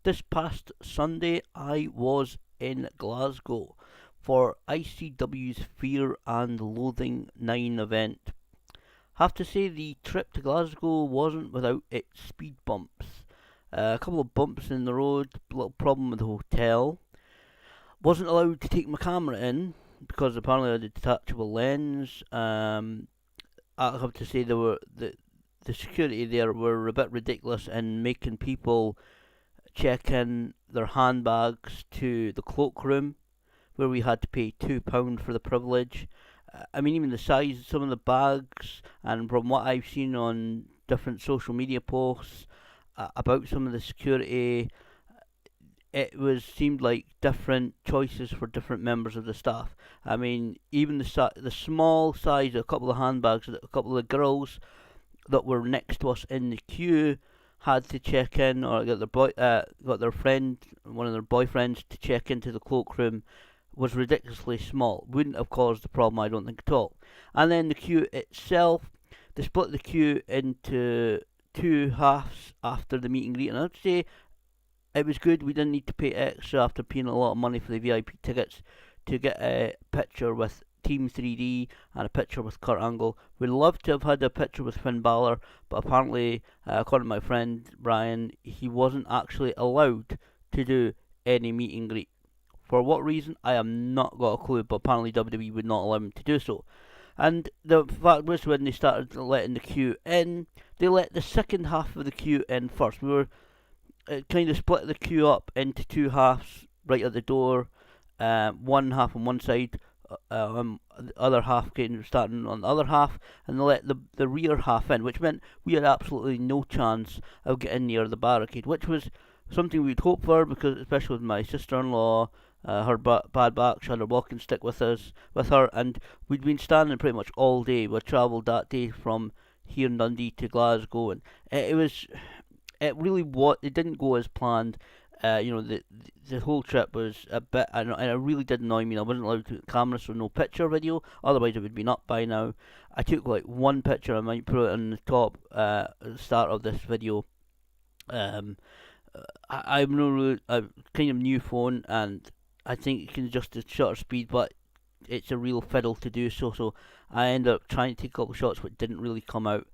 This past Sunday, I was in Glasgow for ICW's Fear and Loathing 9 event. Have to say, the trip to Glasgow wasn't without its speed bumps. A couple of bumps in the road, a little problem with the hotel. Wasn't allowed to take my camera in because apparently I had a detachable lens. I have to say, the security there were a bit ridiculous in making people check in their handbags to the cloakroom, where we had to pay £2 for the privilege. I mean, even the size of some of the bags, and from what I've seen on different social media posts about some of the security, it was seemed like different choices for different members of the staff. I mean, even the small size of a couple of handbags, a couple of girls that were next to us in the queue had to check in, or got their friend, one of their boyfriends, to check into the cloakroom, was ridiculously small. Wouldn't have caused a problem, I don't think, at all. And then the queue itself, they split the queue into two halves after the meet and greet, and I'd say it was good. We didn't need to pay extra after paying a lot of money for the VIP tickets to get a picture with Team 3D and a picture with Kurt Angle. We'd love to have had a picture with Finn Balor, but apparently, according to my friend Brian, he wasn't actually allowed to do any meet and greet. For what reason, I have not got a clue, but apparently WWE would not allow him to do so. And the fact was, when they started letting the queue in, they let the second half of the queue in first. We were kind of split the queue up into two halves right at the door. One half on one side, the other half kind of starting on the other half, and they let the rear half in, which meant we had absolutely no chance of getting near the barricade, which was something we'd hoped for, because especially with my sister-in-law, her bad back, she had her walking stick with her, and we'd been standing pretty much all day. We travelled that day from here in Dundee to Glasgow, and it really it didn't go as planned. The whole trip was a bit, and it really did annoy me. I wasn't allowed to camera, so no picture video. Otherwise, it would have been up by now. I took like one picture. I might put it on the top at the start of this video. I'm not really a kind of new phone, and I think it can adjust the shutter speed, but it's a real fiddle to do so. So I ended up trying to take a couple of shots, but didn't really come out.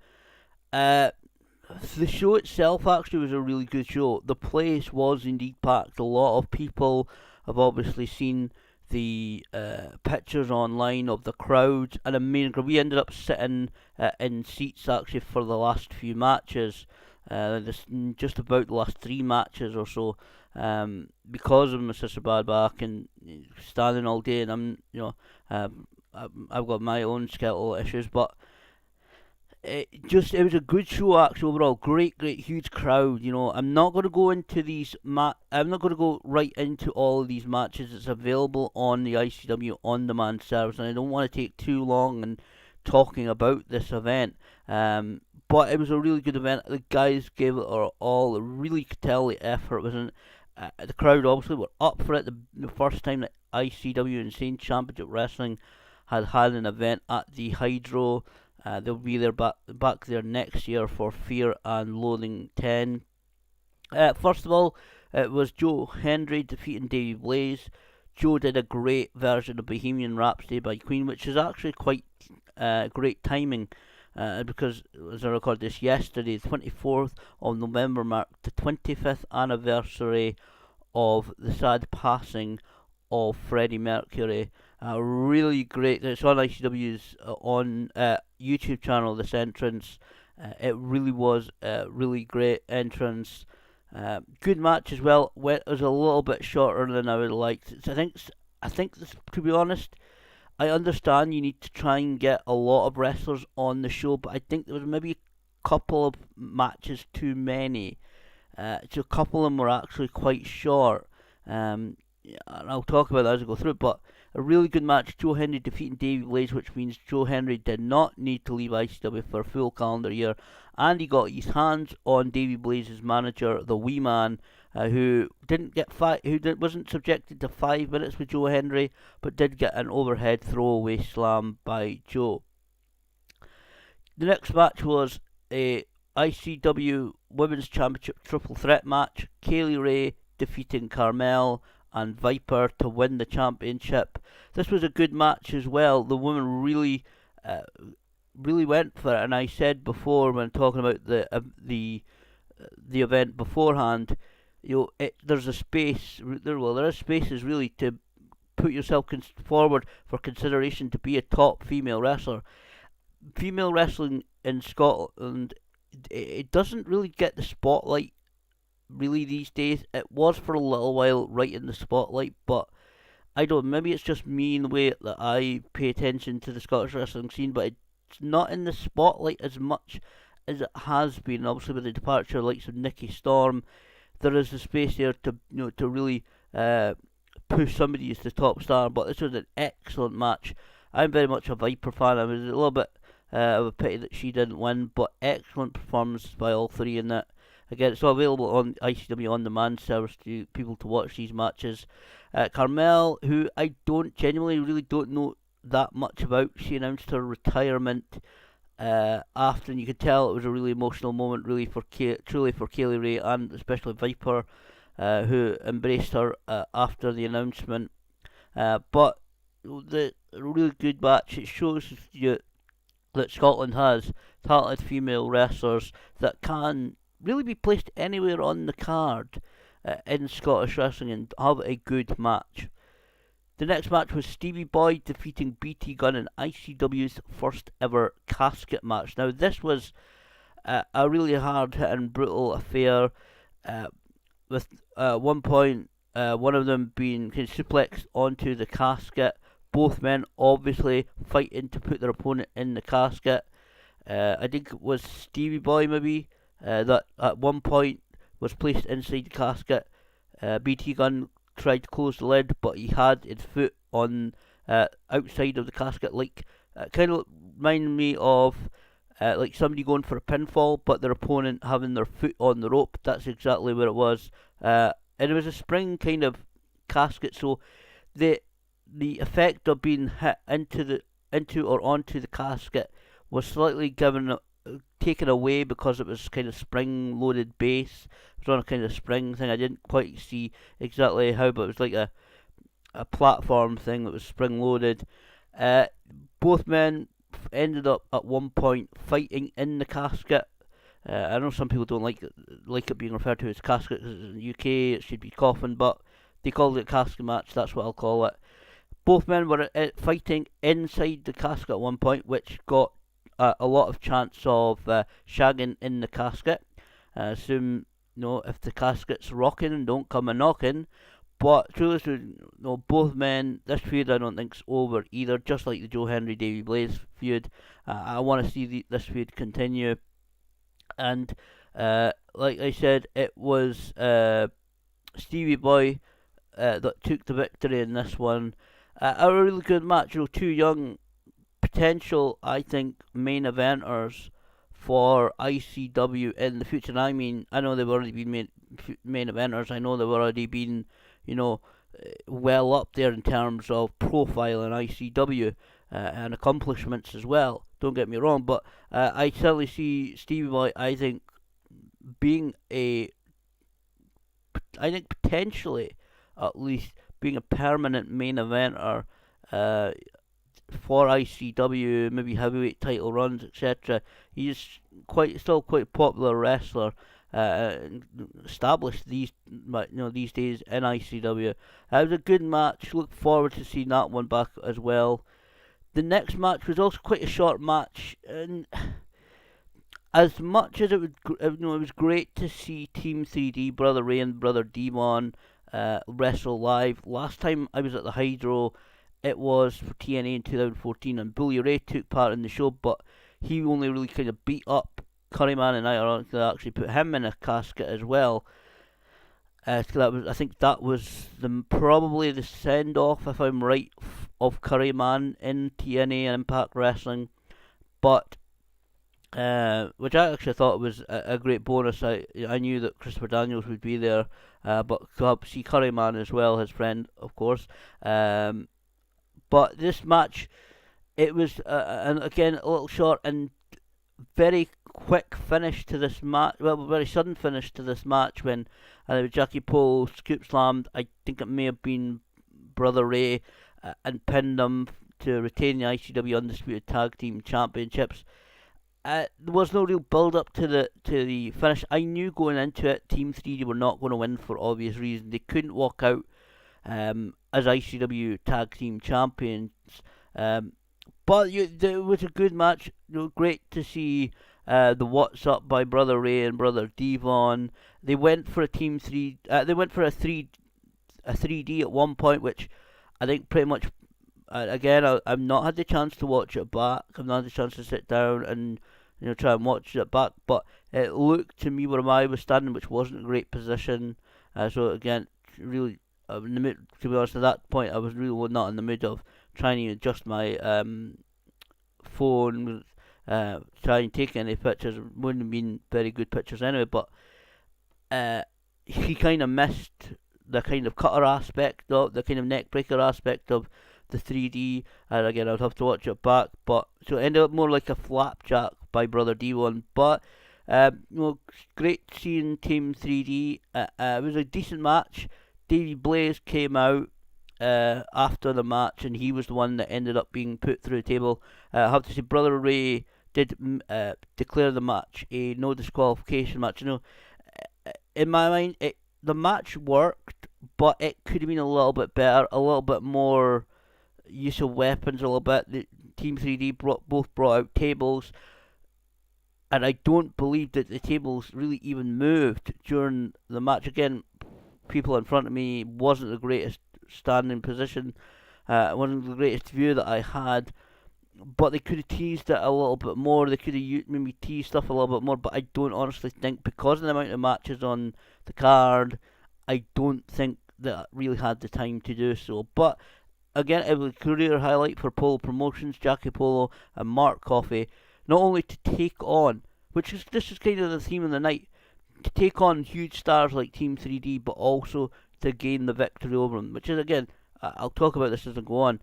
The show itself actually was a really good show. The place was indeed packed. A lot of people have obviously seen the pictures online of the crowd, and we ended up sitting in seats actually for the last few matches. Just about the last three matches or so, because of my sister bad back and standing all day, and I've got my own skeletal issues, but it was a good show actually overall. Great, huge crowd. I'm not going to go into I'm not going to go right into all of these matches. It's available on the ICW on demand service, and I don't want to take too long and talking about this event. But it was a really good event. The guys gave it all. I really could tell the effort was in. The crowd obviously were up for it. The first time that ICW Insane Championship Wrestling had an event at the Hydro. They'll be there back there next year for Fear and Loathing 10. First of all, it was Joe Hendry defeating Davey Blaze. Joe did a great version of Bohemian Rhapsody by Queen, which is actually quite great timing, because as I record this yesterday, the 24th of November marked the 25th anniversary of the sad passing of Freddie Mercury. Really great. It's on ICW's on YouTube channel, this entrance. It really was a really great entrance. Good match as well. It was a little bit shorter than I would have liked. I think this, to be honest, I understand you need to try and get a lot of wrestlers on the show, but I think there was maybe a couple of matches too many. So a couple of them were actually quite short. And I'll talk about that as I go through it, but a really good match. Joe Hendry defeating Davey Blaze, which means Joe Hendry did not need to leave ICW for a full calendar year, and he got his hands on Davey Blaze's manager, the Wee Man, who wasn't subjected to 5 minutes with Joe Hendry, but did get an overhead throwaway slam by Joe. The next match was a ICW Women's Championship triple threat match. Kaylee Ray defeating Carmel and Viper to win the championship. This was a good match as well. The women really went for it, and I said before when talking about the event beforehand, there's a space there. Well, there are spaces really to put yourself forward for consideration to be a top female wrestler. Female wrestling in Scotland, it doesn't really get the spotlight really these days. It was for a little while right in the spotlight, but I don't. Maybe it's just me in the way that I pay attention to the Scottish wrestling scene, but it's not in the spotlight as much as it has been. Obviously, with the departure of likes of Nikki Storm, there is a space there to really push somebody as the top star. But this was an excellent match. I'm very much a Viper fan. I was a little bit of a pity that she didn't win, but excellent performances by all three in that. Again, it's all available on ICW On Demand service to people to watch these matches. Carmel, who I genuinely don't know that much about, she announced her retirement after, and you could tell it was a really emotional moment, really truly for Kaylee Ray and especially Viper, who embraced her after the announcement. But the really good match. It shows you that Scotland has talented female wrestlers that can really be placed anywhere on the card in Scottish wrestling and have a good match. The next match was Stevie Boy defeating BT Gunn in ICW's first ever casket match. Now this was a really hard hitting, brutal affair, with one point one of them being kind of suplexed onto the casket. Both men obviously fighting to put their opponent in the casket. I think it was Stevie Boy maybe that at one point was placed inside the casket. BT Gunn tried to close the lid, but he had his foot on outside of the casket, like kind of reminded me of like somebody going for a pinfall, but their opponent having their foot on the rope. That's exactly where it was, and it was a spring kind of casket, so the effect of being hit into or onto the casket was slightly taken away because it was kind of spring loaded base. It was on a kind of spring thing. I didn't quite see exactly how, but it was like a platform thing that was spring loaded. Both men ended up at one point fighting in the casket. I know some people don't like it being referred to as casket, because in the UK it should be coffin, but they called it a casket match. That's what I'll call it. Both men were fighting inside the casket at one point, which got a lot of chance of shagging in the casket. I assume, if the casket's rocking, don't come a knocking. But truly, both men, this feud I don't think's over either. Just like the Joe Henry Davey Blaze feud, I want to see this feud continue. And like I said, it was Stevie Boy that took the victory in this one. A really good match. Two young potential, I think, main eventers for ICW in the future. And I mean, I know they've already been main eventers. I know they've already been, well up there in terms of profile in ICW and accomplishments as well. Don't get me wrong, but I certainly see Stevie Boy, I think, being potentially, at least, being a permanent main eventer for ICW, maybe heavyweight title runs, etc. He's still quite popular wrestler, established these days in ICW. It was a good match. Look forward to seeing that one back as well. The next match was also quite a short match, and as much as it was great to see Team 3D, Brother Ray and Brother Demon, wrestle live. Last time I was at the Hydro, it was for TNA in 2014, and Bully Ray took part in the show, but he only really kind of beat up Curryman, and I actually put him in a casket as well. I think that was probably the send off, if I'm right, of Curryman in TNA and Impact Wrestling, but which I actually thought was a great bonus. I knew that Christopher Daniels would be there, but to see Curryman as well, his friend, of course. But this match, it was and again a little short and very quick finish to this match. Well, very sudden finish to this match when Jackie Polo scoop slammed. I think it may have been Brother Ray and pinned him to retain the ICW Undisputed Tag Team Championships. There was no real build up to the finish. I knew going into it, Team 3D were not going to win for obvious reasons. They couldn't walk out as ICW Tag Team Champions. But it was a good match. Great to see the What's Up by Brother Ray and Brother Devon. They went for a Team 3. They went for a 3D at one point, which I think pretty much. Again, I've not had the chance to watch it back. I've not had the chance to sit down and try and watch it back. But it looked to me where I was standing, which wasn't a great position. So again, really, in the mood, to be honest, at that point, I was really not in the mood of trying to adjust my phone, try and take any pictures. It wouldn't have been very good pictures anyway. But he kind of missed the kind of cutter aspect of the kind of neck breaker aspect of the 3D, and again I'd have to watch it back, but so it ended up more like a flapjack by Brother D1. But great seeing Team 3D. It was a decent match. Davey Blaze came out after the match, and he was the one that ended up being put through the table. I have to say, Brother Ray did declare the match a no disqualification match. In my mind, the match worked, but it could have been a little bit better, a little bit more use of weapons, a little bit. The Team 3D both brought out tables, and I don't believe that the tables really even moved during the match. Again, people in front of me wasn't the greatest standing position, wasn't the greatest view that I had, but they could have teased it a little bit more. They could have maybe teased stuff a little bit more, but I don't honestly think, because of the amount of matches on the card, I don't think that really had the time to do so. But again, it was a career highlight for Polo Promotions, Jackie Polo and Mark Coffey, not only to take on, this is kind of the theme of the night, to take on huge stars like Team 3D, but also to gain the victory over them, which is, again, I'll talk about this as I go on.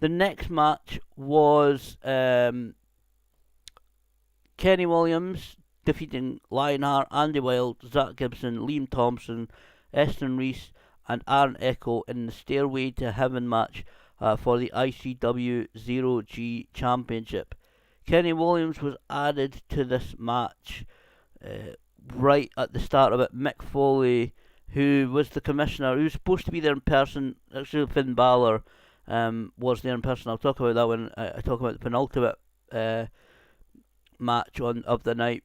The next match was Kenny Williams defeating Lionheart, Andy Wild, Zach Gibson, Liam Thompson, Eston Reese and Aaron Echo in the Stairway to Heaven match for the ICW 0G Championship. Kenny Williams was added to this match right at the start of it. Mick Foley, who was the commissioner, who was supposed to be there in person, actually Finn Balor was there in person. I'll talk about that when I talk about the penultimate match of the night,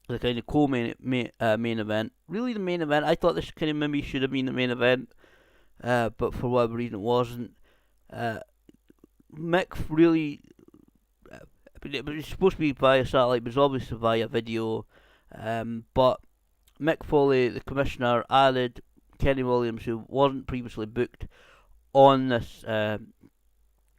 the kind of co-main main event. Really the main event. I thought this kind of maybe should have been the main event, but for whatever reason it wasn't. Mick really, it was supposed to be via satellite, but it was obviously via video. But Mick Foley, the commissioner, added Kenny Williams, who wasn't previously booked on this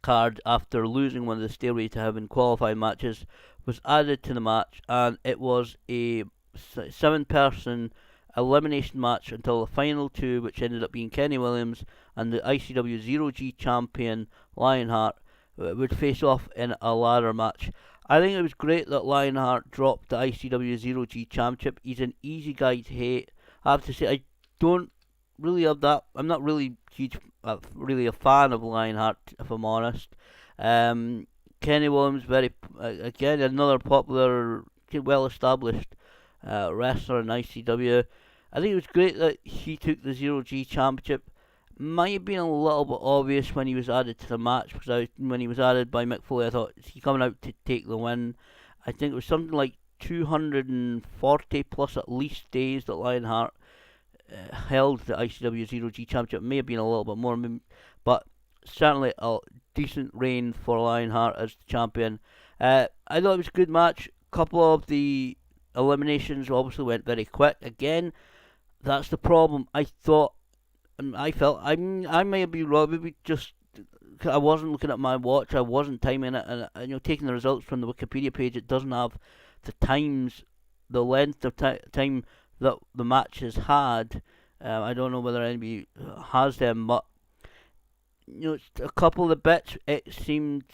card after losing one of the Stairway to Heaven qualifying matches, was added to the match, and it was a 7-person elimination match until the final two, which ended up being Kenny Williams and the ICW 0G champion Lionheart would face off in a ladder match. I think it was great that Lionheart dropped the ICW 0G championship. He's an easy guy to hate. I have to say, I don't really have that. I'm not really really a fan of Lionheart, if I'm honest. Kenny Williams, again, another popular, well-established wrestler in ICW. I think it was great that he took the 0G championship. Might have been a little bit obvious when he was added to the match, because when he was added by Mick Foley, I thought, is he coming out to take the win? I think it was something like 240 plus at least days that Lionheart held the ICW 0G championship. It may have been a little bit more, but certainly a decent reign for Lionheart as the champion. I thought it was a good match. A couple of the eliminations obviously went very quick. Again, that's the problem. I felt I may be wrong. Maybe just I wasn't looking at my watch. I wasn't timing it, and taking the results from the Wikipedia page, it doesn't have the length of time that the match has had. I don't know whether anybody has them, but a couple of the bits, it seemed,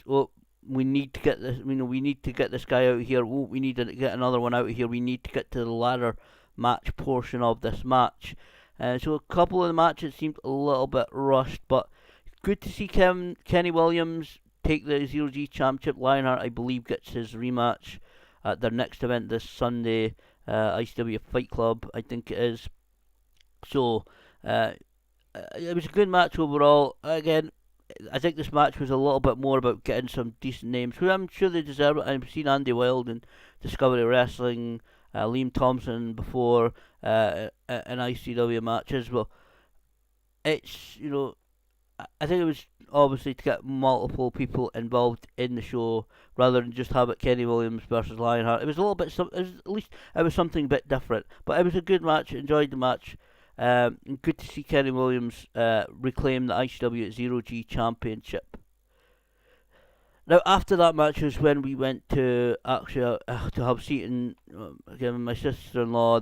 we need to get this. We need to get this guy out of here. Oh, we need to get another one out of here. We need to get to the ladder match portion of this match. So a couple of the matches seemed a little bit rushed, but good to see Kenny Williams take the 0G Championship. Lionheart, I believe, gets his rematch at their next event this Sunday, ICW Fight Club, I think it is. So, it was a good match overall. Again, I think this match was a little bit more about getting some decent names, who I'm sure they deserve it. I've seen Andy Wilde in Discovery Wrestling, Liam Thompson before in ICW matches. Well, it's, I think it was obviously to get multiple people involved in the show rather than just have it Kenny Williams versus Lionheart. It was a little bit, at least it was something a bit different. But it was a good match. Enjoyed the match. Good to see Kenny Williams reclaim the ICW 0G Championship. Now, after that match was when we went to actually to have seating, again, my sister-in-law,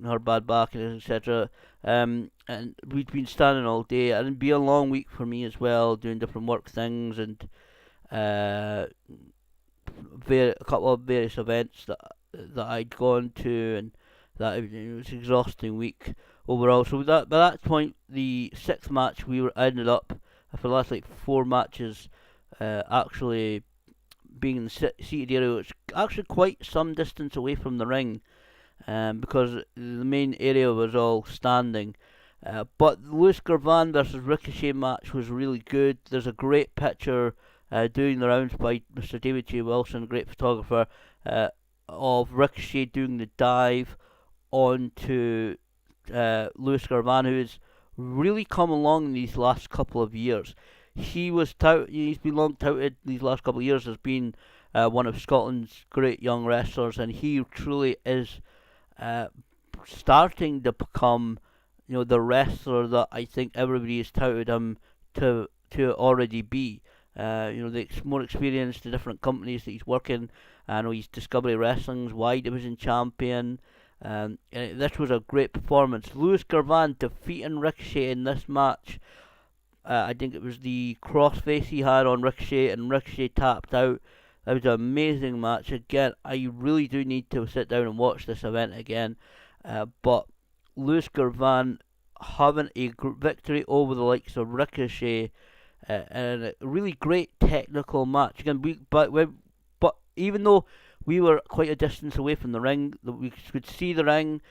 her bad back, etc. And we'd been standing all day, and it'd be a long week for me as well, doing different work things and a couple of various events that I'd gone to, and that it was an exhausting week overall. So by that point, the sixth match we ended up for the last 4 matches. Actually being in the seated area, it's actually quite some distance away from the ring, because the main area was all standing. But the Louis Garvan versus Ricochet match was really good. There's a great picture doing the rounds by Mr. David J. Wilson, a great photographer, of Ricochet doing the dive onto Louis Garvan, who has really come along in these last couple of years. He's been long touted these last couple of years as being one of Scotland's great young wrestlers, and he truly is starting to become, the wrestler that I think everybody has touted him to already be. The more experienced, the different companies that he's working. I know he's Discovery Wrestling's Wide Division champion. And this was a great performance. Louis Garvan defeating Ricochet in this match. I think it was the crossface he had on Ricochet, and Ricochet tapped out. That was an amazing match. Again, I really do need to sit down and watch this event again. But Louis Garvan having a victory over the likes of Ricochet, and a really great technical match. Again, but even though we were quite a distance away from the ring, we could see the ring.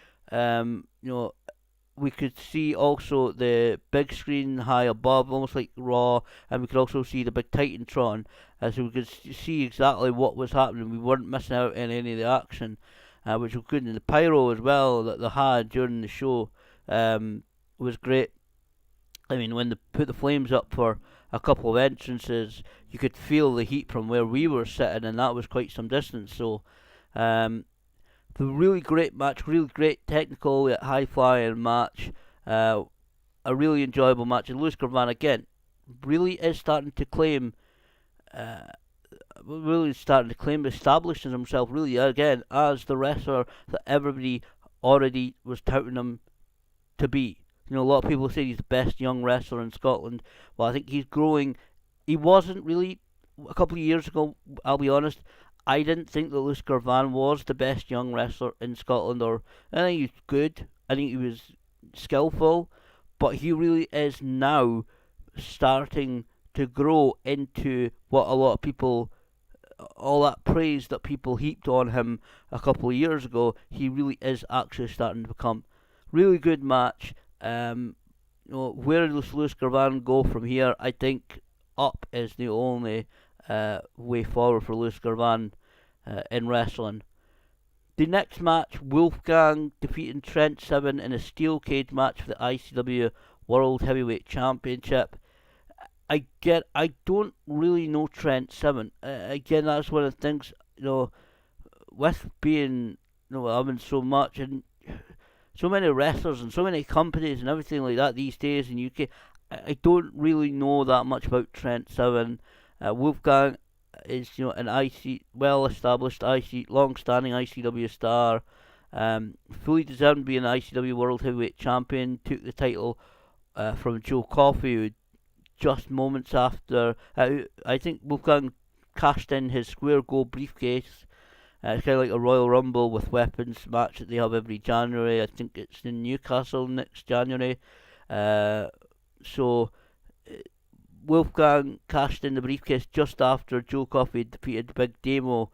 We could see also the big screen high above, almost like Raw, and we could also see the big Titantron, so we could see exactly what was happening. We weren't missing out on any of the action, which was good. And the pyro as well that they had during the show was great. I mean, when they put the flames up for a couple of entrances, you could feel the heat from where we were sitting, and that was quite some distance. So, the really great match, really great technical, high flying match, a really enjoyable match. And Louis Garvan again really is starting to claim, establishing himself really again as the wrestler that everybody already was touting him to be. A lot of people say he's the best young wrestler in Scotland. Well, I think he's growing. He wasn't really a couple of years ago, I'll be honest. I didn't think that Louis Garvan was the best young wrestler in Scotland. I think he was good. I think he was skillful. But he really is now starting to grow into what a lot of people, all that praise that people heaped on him a couple of years ago, he really is actually starting to become. Really good match. Where does Louis Garvan go from here? I think up is the only way forward for Louis Garvan in wrestling. The next match, Wolfgang defeating Trent Seven in a steel cage match for the ICW World Heavyweight Championship. I don't really know Trent Seven. Again, that's one of the things, with being, having so much and so many wrestlers and so many companies and everything like that these days in UK, I don't really know that much about Trent Seven. Wolfgang is, an well-established long-standing ICW star. Fully deserved to be an ICW World Heavyweight Champion. Took the title from Joe Coffey, who just moments after, I think Wolfgang cashed in his square gold briefcase. It's kind of like a Royal Rumble with weapons match that they have every January. I think it's in Newcastle next January. So Wolfgang cashed in the briefcase just after Joe Coffey defeated Big Damo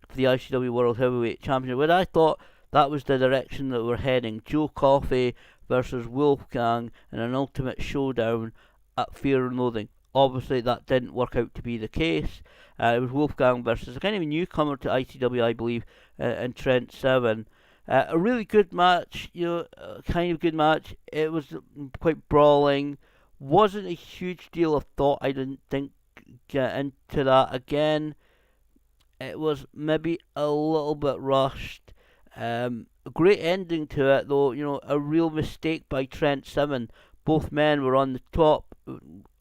for the ICW World Heavyweight Championship, where I thought that was the direction that we're heading. Joe Coffey versus Wolfgang in an ultimate showdown at Fear and Loathing. Obviously, that didn't work out to be the case. It was Wolfgang versus a kind of a newcomer to ICW, I believe, and Trent Seven. A really good match, kind of good match. It was quite brawling. Wasn't a huge deal of thought, I didn't think, get into that. Again, it was maybe a little bit rushed. A great ending to it, though, a real mistake by Trent Seven. Both men were on the top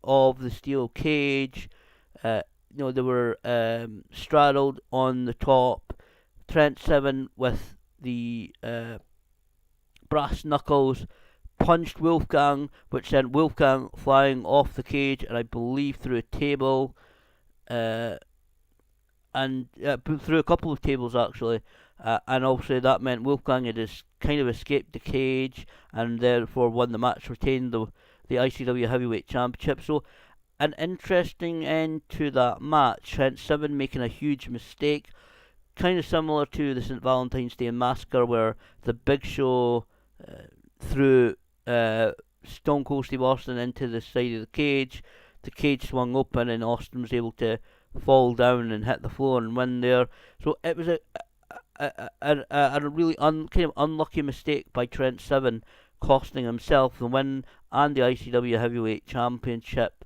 of the steel cage. They were straddled on the top. Trent Seven with the brass knuckles punched Wolfgang, which sent Wolfgang flying off the cage and I believe through a table, and through a couple of tables actually, and obviously that meant Wolfgang had kind of escaped the cage and therefore won the match, retained the ICW Heavyweight Championship. So an interesting end to that match. Trent Seven making a huge mistake, kind of similar to the St. Valentine's Day Massacre where the Big Show threw Stone Cold Steve Austin into the side of the cage. The cage swung open and Austin was able to fall down and hit the floor and win there. So it was a really kind of unlucky mistake by Trent Seven, costing himself the win and the ICW Heavyweight Championship.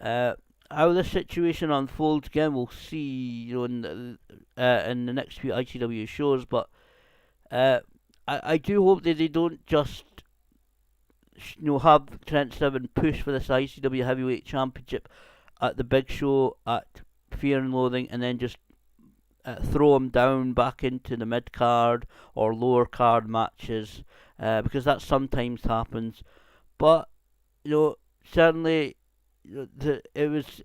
How this situation unfolds again, we'll see, in the next few ICW shows. But I do hope that they don't just have Trent Seven push for this ICW Heavyweight Championship at the Big Show at Fear and Loathing, and then just throw him down back into the mid card or lower card matches, because that sometimes happens. But certainly it was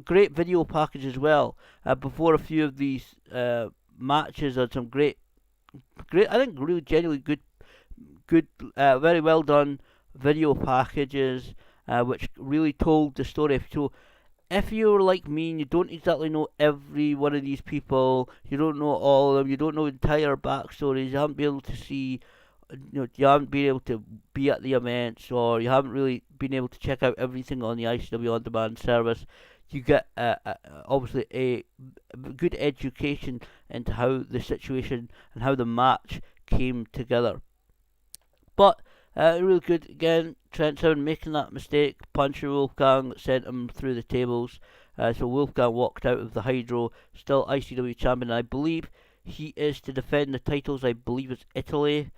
great video package as well. Before a few of these matches had some great, I think really genuinely good, very well done video packages, which really told the story. So if you're like me and you don't exactly know every one of these people, you don't know all of them, you don't know entire backstories, you haven't been able to see, you haven't been able to be at the events, or you haven't really been able to check out everything on the ICW On Demand service, you get obviously a good education into how the situation and how the match came together. But really good again. Trent Seven making that mistake, punching Wolfgang that sent him through the tables. So Wolfgang walked out of the Hydro, still ICW champion. I believe he is to defend the titles. I believe it's Italy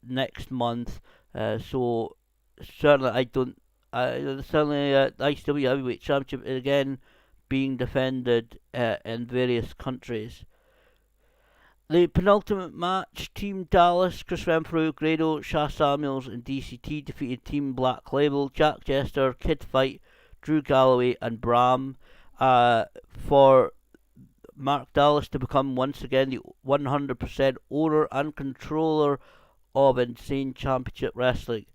next month. So certainly certainly the ICW Heavyweight Championship again being defended in various countries. The penultimate match, Team Dallas, Chris Renfrew, Grado, Sha Samuels and DCT defeated Team Black Label, Jack Jester, Kid Fight, Drew Galloway and Bram, for Mark Dallas to become once again the 100% owner and controller of Insane Championship Wrestling.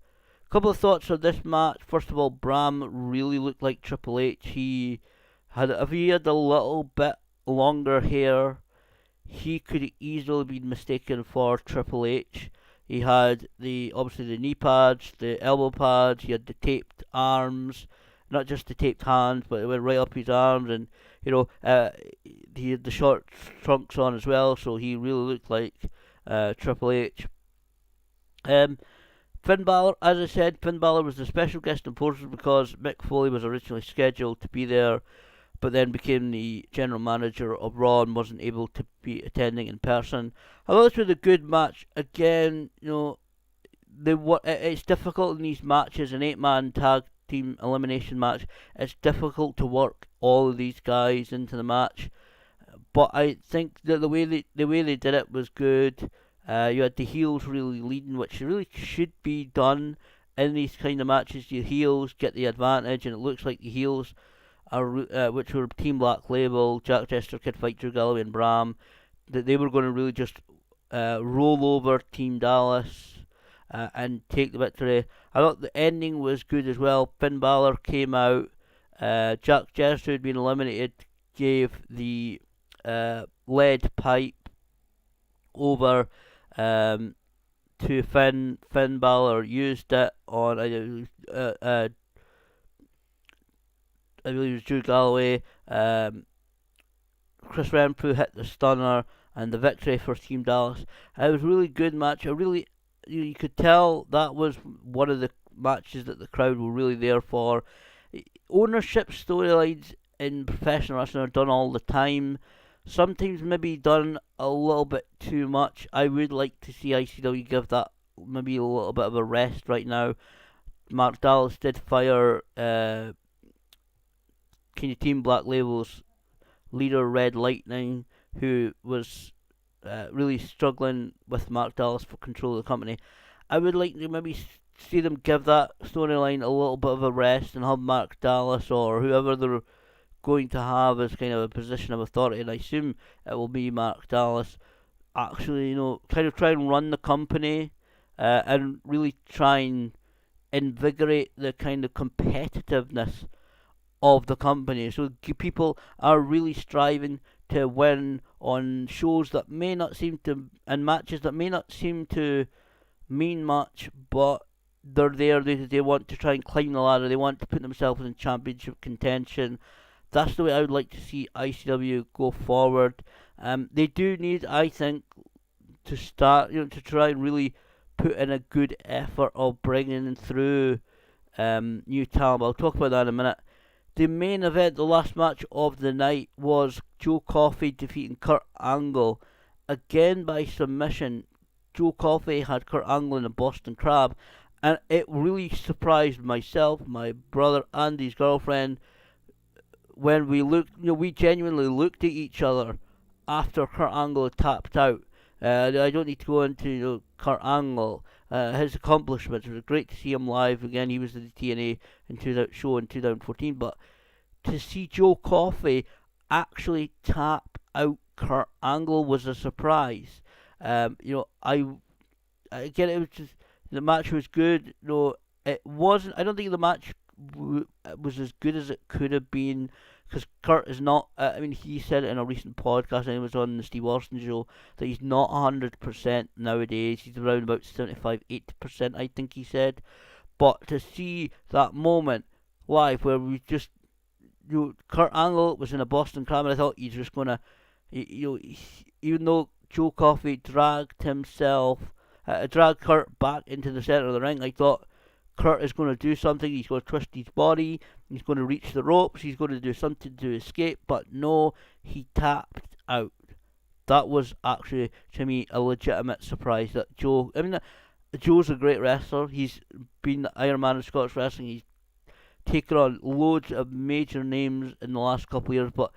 Couple of thoughts on this match. First of all, Bram really looked like Triple H. If he had a little bit longer hair, he could have easily been mistaken for Triple H. He had obviously the knee pads, the elbow pads, he had the taped arms, not just the taped hands, but it went right up his arms, and he had the short trunks on as well, so he really looked like Triple H. Finn Balor, as I said, Finn Balor was the special guest in Portland because Mick Foley was originally scheduled to be there, but then became the general manager of Raw and wasn't able to be attending in person. I thought this was a good match. Again, it's difficult in these matches, an 8-man tag team elimination match. It's difficult to work all of these guys into the match, but I think that the way they did it was good. You had the heels really leading, which really should be done in these kind of matches. Your heels get the advantage, and it looks like the heels which were Team Black Label, Jack Jester, Kid Fight, Drew Galloway, and Bram, that they were going to really just roll over Team Dallas and take the victory. I thought the ending was good as well. Finn Balor came out. Jack Jester, had been eliminated, gave the lead pipe over to Finn. Finn Balor used it on I believe it was Drew Galloway. Chris Renfrew hit the stunner, and the victory for Team Dallas. It was a really good match. You could tell that was one of the matches that the crowd were really there for. Ownership storylines in professional wrestling are done all the time. Sometimes maybe done a little bit too much. I would like to see ICW give that maybe a little bit of a rest right now. Mark Dallas did fire Team Black Label's leader Red Lightning, who was really struggling with Mark Dallas for control of the company. I would like to maybe see them give that storyline a little bit of a rest and have Mark Dallas or whoever they're going to have as kind of a position of authority, and I assume it will be Mark Dallas, actually, kind of try and run the company and really try and invigorate the kind of competitiveness of the company. So people are really striving to win on shows that may not seem to, and matches that may not seem to mean much, but they're there. They want to try and climb the ladder. They want to put themselves in championship contention. That's the way I would like to see ICW go forward. They do need, I think, to start, to try and really put in a good effort of bringing through new talent. I'll talk about that in a minute. The main event, the last match of the night, was Joe Coffey defeating Kurt Angle, again by submission. Joe Coffey had Kurt Angle in a Boston Crab, and it really surprised myself, my brother, and his girlfriend when we looked. We genuinely looked at each other after Kurt Angle had tapped out. I don't need to go into Kurt Angle, his accomplishments. It was great to see him live again. He was at the TNA show in 2014, but to see Joe Coffey actually tap out Kurt Angle was a surprise. I get it. Was just, the match was good. It wasn't. I don't think the match was as good as it could have been, because Kurt is not. He said it in a recent podcast, and it was on the Steve Austin show, that he's not 100% nowadays. He's around about 75-80%, I think he said. But to see that moment live where we just, Kurt Angle was in a Boston Crab, and I thought he's just gonna, even though Joe Coffey dragged Kurt back into the center of the ring, I thought Kurt is going to do something. He's going to twist his body. He's going to reach the ropes. He's going to do something to escape. But no, he tapped out. That was actually, to me, a legitimate surprise. That Joe, Joe's a great wrestler. He's been the Iron Man of Scottish wrestling. He's taken on loads of major names in the last couple of years. But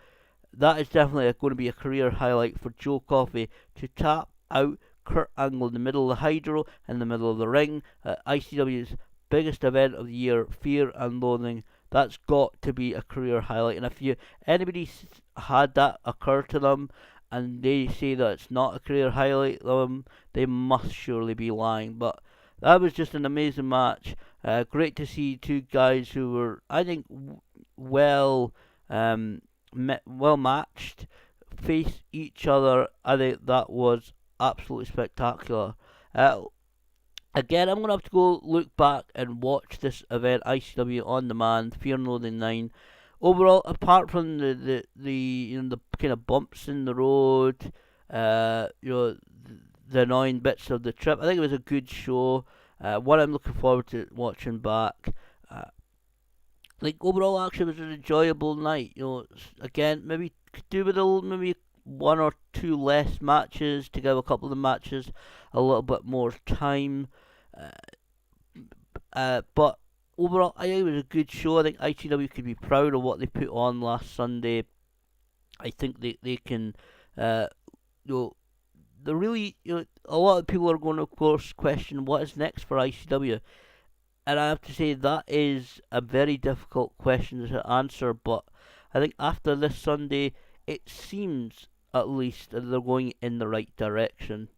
that is definitely going to be a career highlight for Joe Coffey, to tap out Kurt Angle in the middle of the Hydro, in the middle of the ring. ICW's biggest event of the year, Fear and Loathing. That's got to be a career highlight. And if anybody had that occur to them and they say that it's not a career highlight, they must surely be lying. But that was just an amazing match. Great to see two guys who were, I think, well matched face each other. I think that was absolutely spectacular. Again, I'm going to have to go look back and watch this event, ICW On Demand, Fear and Loathing 9. Overall, apart from the kind of bumps in the road, the annoying bits of the trip, I think it was a good show. One I'm looking forward to watching back. Overall, actually, it was an enjoyable night. Again, maybe could do with maybe one or two less matches to give a couple of the matches a little bit more time. But overall, I think it was a good show. I think ICW could be proud of what they put on last Sunday. I think they can, they're really, a lot of people are going to, of course, question what is next for ICW. And I have to say that is a very difficult question to answer, but I think after this Sunday, it seems at least that they're going in the right direction.